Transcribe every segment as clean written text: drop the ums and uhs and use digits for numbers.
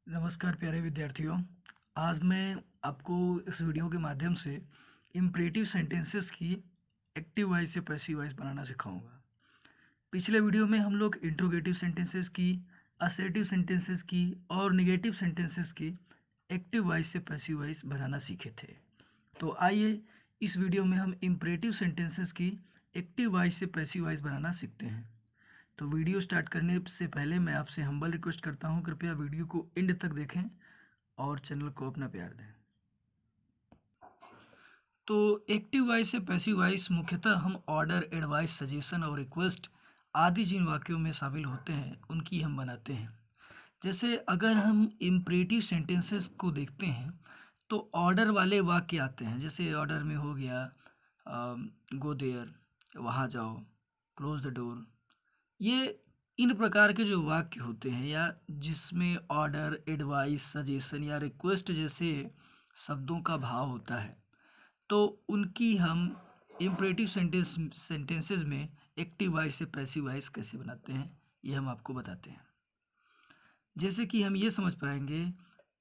नमस्कार प्यारे विद्यार्थियों। आज मैं आपको इस वीडियो के माध्यम से इम्परेटिव सेंटेंसेस की एक्टिव वॉइस से पैसिव वॉइस बनाना सिखाऊंगा। पिछले वीडियो में हम लोग इंट्रोगेटिव सेंटेंसेस की, असर्टिव सेंटेंसेस की और नेगेटिव सेंटेंसेस की एक्टिव वॉइस से पैसिव वॉइस बनाना सीखे थे। तो आइए इस वीडियो में हम इम्परेटिव सेंटेंसेस की एक्टिव वॉइस से पैसिव वॉइस बनाना सीखते हैं। तो वीडियो स्टार्ट करने से पहले मैं आपसे हम्बल रिक्वेस्ट करता हूं, कृपया वीडियो को एंड तक देखें और चैनल को अपना प्यार दें। तो एक्टिव वॉइस से पैसिव वॉइस मुख्यतः हम ऑर्डर, एडवाइस, सजेशन और रिक्वेस्ट आदि जिन वाक्यों में शामिल होते हैं उनकी हम बनाते हैं। जैसे अगर हम इम्परेटिव सेंटेंसेस को देखते हैं तो ऑर्डर वाले वाक्य आते हैं। जैसे ऑर्डर में हो गया गो देयर, वहाँ जाओ, क्लोज द डोर। ये इन प्रकार के जो वाक्य होते हैं या जिसमें ऑर्डर, एडवाइस, सजेशन या रिक्वेस्ट जैसे शब्दों का भाव होता है, तो उनकी हम इम्परेटिव सेंटेंसेस में एक्टिव वॉइस से पैसिव वॉइस कैसे बनाते हैं ये हम आपको बताते हैं। जैसे कि हम ये समझ पाएंगे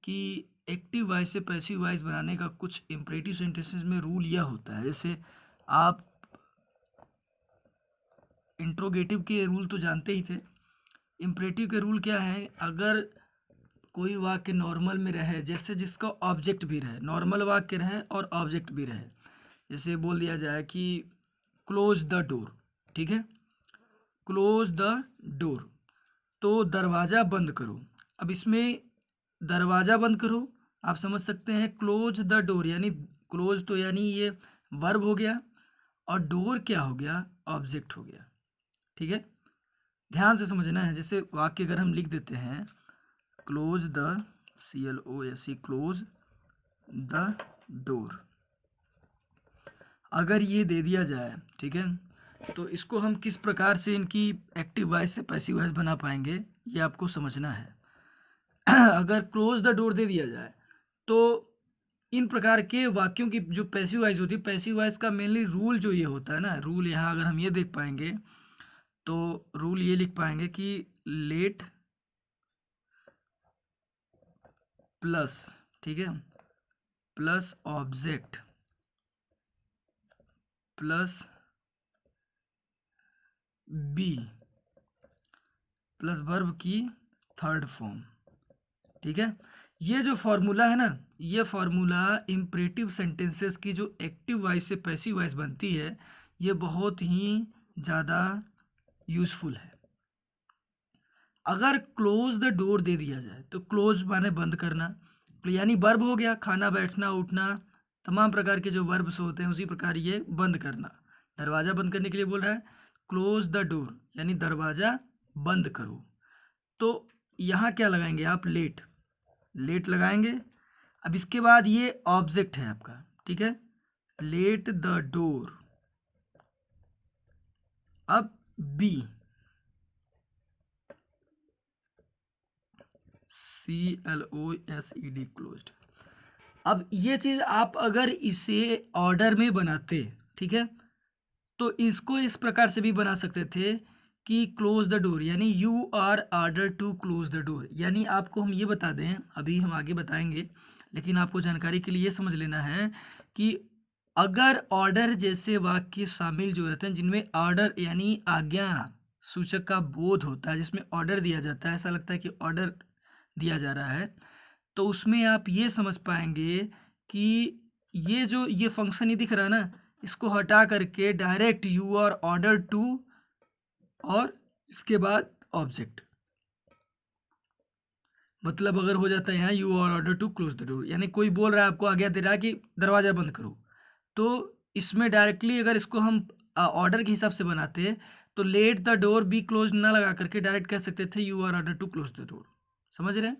कि एक्टिव वॉइस से पैसिव वॉइस बनाने का कुछ इम्परेटिव सेंटेंसेस में रूल यह होता है। जैसे आप इंट्रोगेटिव के रूल तो जानते ही थे। इम्परेटिव के रूल क्या है? अगर कोई वाक्य नॉर्मल में रहे, जैसे जिसका ऑब्जेक्ट भी रहे, नॉर्मल वाक्य रहे और ऑब्जेक्ट भी रहे। जैसे बोल दिया जाए कि क्लोज द डोर, ठीक है, क्लोज द डोर, तो दरवाज़ा बंद करो। अब इसमें दरवाज़ा बंद करो आप समझ सकते हैं, क्लोज द डोर यानी क्लोज तो यानी ये वर्ब हो गया और डोर क्या हो गया? ऑब्जेक्ट हो गया। ठीक है, ध्यान से समझना है। जैसे वाक्य अगर हम लिख देते हैं close the CLOSE, close the door, अगर ये दे दिया जाए, ठीक है, तो इसको हम किस प्रकार से इनकी एक्टिव वॉइस से पैसिव वॉइस बना पाएंगे ये आपको समझना है। अगर क्लोज द डोर दे दिया जाए तो इन प्रकार के वाक्यों की जो पैसिव वॉइस होती है, पैसिव वॉइस का मेनली रूल जो ये होता है ना, रूल यहाँ अगर हम ये देख पाएंगे तो रूल ये लिख पाएंगे कि लेट प्लस, ठीक है, plus object plus b plus verb की थर्ड फॉर्म। ठीक है, ये जो फॉर्मूला है ना, ये फॉर्मूला इम्परेटिव सेंटेंसेस की जो एक्टिव वॉइस से पैसिव वॉइस बनती है, ये बहुत ही ज़्यादा यूज़फुल है। अगर क्लोज द डोर दे दिया जाए तो क्लोज माने बंद करना, तो यानी वर्ब हो गया, खाना, बैठना, उठना, तमाम प्रकार के जो वर्ब्स होते हैं उसी प्रकार ये बंद करना। दरवाज़ा बंद करने के लिए बोल रहा है क्लोज द डोर यानी दरवाज़ा बंद करो। तो यहाँ क्या लगाएंगे आप? लेट, लेट लगाएंगे। अब इसके बाद ये ऑब्जेक्ट है आपका, ठीक है, लेट द डोर। अब बी, CLOSED, क्लोज्ड। अब ये चीज़ आप अगर इसे ऑर्डर में बनाते, ठीक है, तो इसको इस प्रकार से भी बना सकते थे कि क्लोज द डोर यानी you are order to close the door. यानी आपको हम ये बता दें, अभी हम आगे बताएंगे, लेकिन आपको जानकारी के लिए ये समझ लेना है कि अगर ऑर्डर जैसे वाक्य शामिल जो रहते हैं जिनमें ऑर्डर यानी आज्ञा सूचक का बोध होता है, जिसमें ऑर्डर दिया जाता है, ऐसा लगता है कि ऑर्डर दिया जा रहा है, तो उसमें आप ये समझ पाएंगे कि ये फंक्शन ही दिख रहा है ना, इसको हटा करके direct you are order to और इसके बाद ऑब्जेक्ट, मतलब अगर हो जाता है यहाँ you are order to close the door, यानी कोई बोल रहा है आपको, आज्ञा दे रहा है कि दरवाज़ा बंद करो, तो इसमें डायरेक्टली अगर इसको हम ऑर्डर के हिसाब से बनाते तो let the door be close ना लगा करके डायरेक्ट कह सकते थे you are order to close the door. समझ रहे हैं?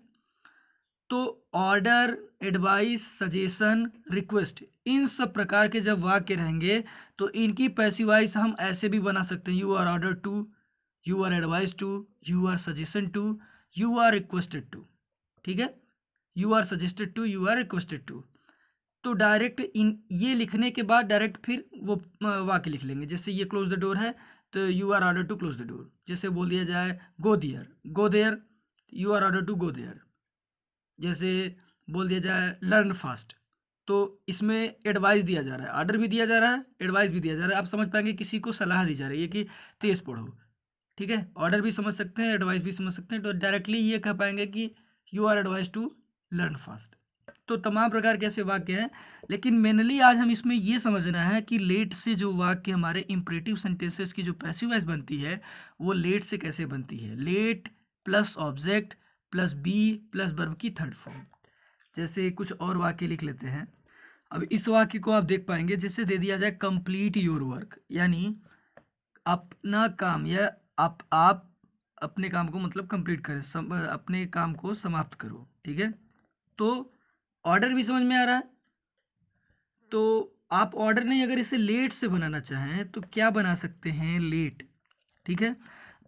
तो ऑर्डर, एडवाइस, सजेशन, रिक्वेस्ट, इन सब प्रकार के जब वाक्य रहेंगे तो इनकी पैसिव वॉइस हम ऐसे भी बना सकते हैं, you are order to, you are advice to, you are suggestion to, you are requested to. ठीक है, you are suggested to, you are requested to. तो डायरेक्ट इन ये लिखने के बाद डायरेक्ट फिर वो वाक्य लिख लेंगे। जैसे ये क्लोज द डोर है तो you are order to close the door. जैसे बोल दिया जाए go there, go there, you are order to go there. जैसे बोल दिया जाए लर्न फास्ट, तो इसमें एडवाइस दिया जा रहा है, ऑर्डर भी दिया जा रहा है, एडवाइस भी दिया जा रहा है। आप समझ पाएंगे किसी को सलाह दी जा रही है कि तेज़ पढ़ो, ठीक है। ऑर्डर भी समझ सकते हैं, एडवाइस भी समझ सकते हैं, तो डायरेक्टली ये कह पाएंगे कि you are advice to learn fast. तो तमाम प्रकार के ऐसे वाक्य हैं, लेकिन मेनली आज हम इसमें ये समझना है कि लेट से जो वाक्य हमारे इंपरेटिव सेंटेंसेस की जो पैसिव वॉइस बनती है वो लेट से कैसे बनती है। Let plus object plus b plus verb की थर्ड फॉर्म। जैसे कुछ और वाक्य लिख लेते हैं। अब इस वाक्य को आप देख पाएंगे, जैसे दे दिया जाए कंप्लीट योर वर्क, यानी अपना काम, या आप अपने काम को मतलब कंप्लीट करें, अपने काम को समाप्त करो, ठीक है। तो ऑर्डर भी समझ में आ रहा है। तो आप ऑर्डर नहीं, अगर इसे लेट से बनाना चाहें तो क्या बना सकते हैं, लेट, ठीक है।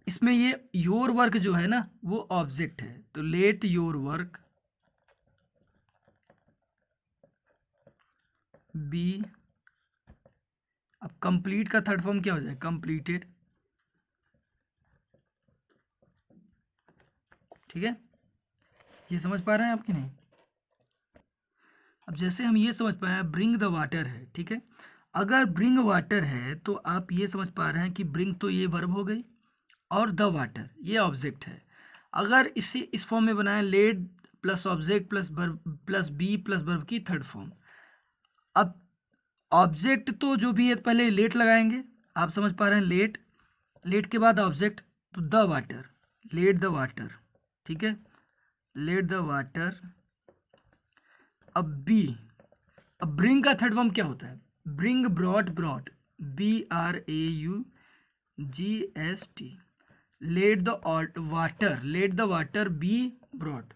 इसमें ये योर वर्क जो है ना वो ऑब्जेक्ट है, तो लेट योर वर्क बी। अब कंप्लीट का थर्ड फॉर्म क्या हो जाए, कंप्लीटेड, ठीक है। ये समझ पा रहे हैं आप कि नहीं। अब जैसे हम ये समझ पाए ब्रिंग द वाटर है, ठीक है। अगर ब्रिंग वाटर है तो आप ये समझ पा रहे हैं कि ब्रिंग तो ये वर्ब हो गई और द वाटर ये ऑब्जेक्ट है। अगर इसे इस फॉर्म में बनाएं, let plus object plus verb plus b plus verb की थर्ड फॉर्म। अब ऑब्जेक्ट तो जो भी है पहले लेट लगाएंगे, आप समझ पा रहे हैं, लेट, लेट के बाद ऑब्जेक्ट, तो the water, let the water, ठीक है, लेट द वाटर। अब बी, अब ब्रिंग का थर्ड फॉर्म क्या होता है, bring, brought, brought, BRAUGST, let the water, let the water be brought.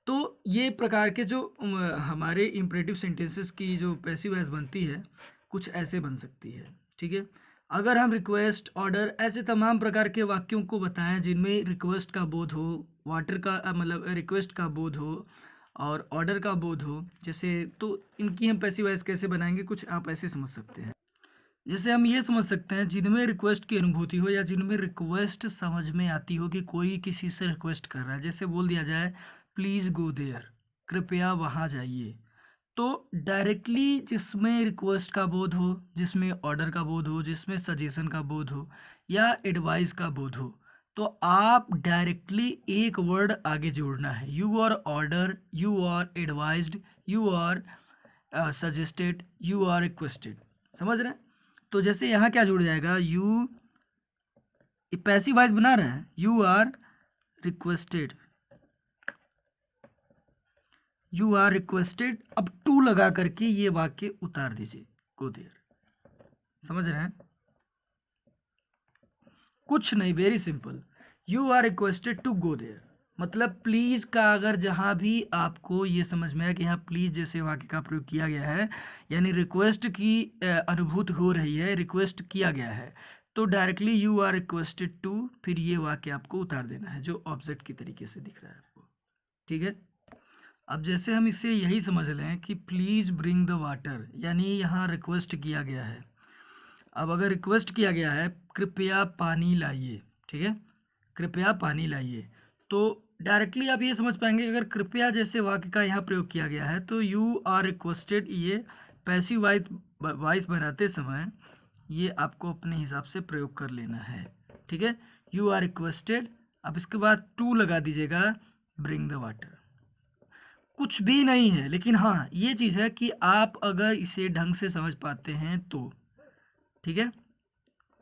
तो ये प्रकार के जो हमारे इम्परेटिव सेंटेंसेस की जो पैसिव वॉइस बनती है कुछ ऐसे बन सकती है, ठीक है। अगर हम रिक्वेस्ट, ऑर्डर, ऐसे तमाम प्रकार के वाक्यों को बताएं जिनमें रिक्वेस्ट का बोध हो, वाटर का मतलब रिक्वेस्ट का बोध हो और ऑर्डर का बोध हो, जैसे, तो इनकी हम पैसिव वॉइस कैसे बनाएंगे, कुछ आप ऐसे समझ सकते हैं। जैसे हम ये समझ सकते हैं जिनमें रिक्वेस्ट की अनुभूति हो या जिनमें रिक्वेस्ट समझ में आती हो कि कोई किसी से रिक्वेस्ट कर रहा है। जैसे बोल दिया जाए प्लीज़ गो देयर, कृपया वहाँ जाइए। तो डायरेक्टली जिसमें रिक्वेस्ट का बोध हो, जिसमें ऑर्डर का बोध हो, जिसमें सजेशन का बोध हो या एडवाइस का बोध हो, तो आप डायरेक्टली एक वर्ड आगे जोड़ना है, you are order, you are advised, you are suggested, you are requested. समझ रहे हैं। तो जैसे यहाँ क्या जुड़ जाएगा, यू, पैसिव वॉइस बना रहे हैं, you are requested, you are requested. अब टू लगा करके ये वाक्य उतार दीजिए, गो देयर। समझ रहे हैं, कुछ नहीं, very simple, you are requested to go there, मतलब प्लीज का अगर जहाँ भी आपको ये समझ में आए कि यहाँ प्लीज जैसे वाक्य का प्रयोग किया गया है, यानी रिक्वेस्ट की अनुभूति हो रही है, रिक्वेस्ट किया गया है, तो directly you are requested to, फिर ये वाक्य आपको उतार देना है जो ऑब्जेक्ट की तरीके से दिख रहा है आपको, ठीक है। अब जैसे हम इसे यही समझ लें कि प्लीज़ ब्रिंग द वाटर, यानी यहाँ रिक्वेस्ट किया गया है। अब अगर रिक्वेस्ट किया गया है कृपया पानी लाइए, ठीक है, कृपया पानी लाइए, तो डायरेक्टली आप ये समझ पाएंगे अगर कृपया जैसे वाक्य का यहाँ प्रयोग किया गया है तो यू आर रिक्वेस्टेड, ये पैसिव वॉइस बनाते समय ये आपको अपने हिसाब से प्रयोग कर लेना है, ठीक है, यू आर रिक्वेस्टेड। अब इसके बाद टू लगा दीजिएगा, ब्रिंग द वाटर। कुछ भी नहीं है, लेकिन हाँ ये चीज़ है कि आप अगर इसे ढंग से समझ पाते हैं तो, ठीक है,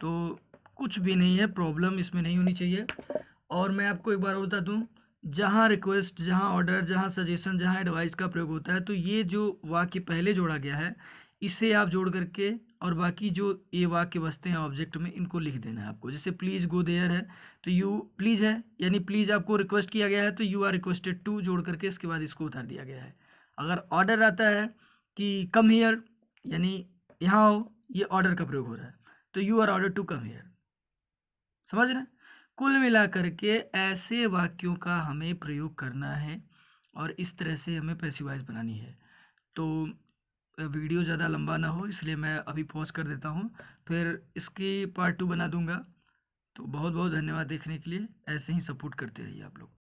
तो कुछ भी नहीं है, प्रॉब्लम इसमें नहीं होनी चाहिए। और मैं आपको एक बार बता दूं, जहाँ रिक्वेस्ट, जहाँ ऑर्डर, जहाँ सजेशन, जहाँ एडवाइस का प्रयोग होता है, तो ये जो वाक्य पहले जोड़ा गया है इसे आप जोड़ करके और बाकी जो ये वाक्य बचते हैं ऑब्जेक्ट में, इनको लिख देना है आपको। जैसे प्लीज़ गो देयर है तो यू प्लीज़ है, यानी प्लीज़ आपको रिक्वेस्ट किया गया है तो यू आर रिक्वेस्टेड टू जोड़ करके इसके बाद इसको उतार दिया गया है। अगर ऑर्डर आता है कि कम हियर, यानी यहाँ आओ, ये ऑर्डर का प्रयोग हो रहा है, तो you are order to come here. समझ रहे हैं। कुल मिलाकर के ऐसे वाक्यों का हमें प्रयोग करना है और इस तरह से हमें पैसिव वॉइस बनानी है। तो वीडियो ज़्यादा लंबा ना हो इसलिए मैं अभी पॉज कर देता हूँ, फिर इसकी पार्ट 2 बना दूंगा। तो बहुत बहुत धन्यवाद देखने के लिए, ऐसे ही सपोर्ट करते रहिए आप लोग।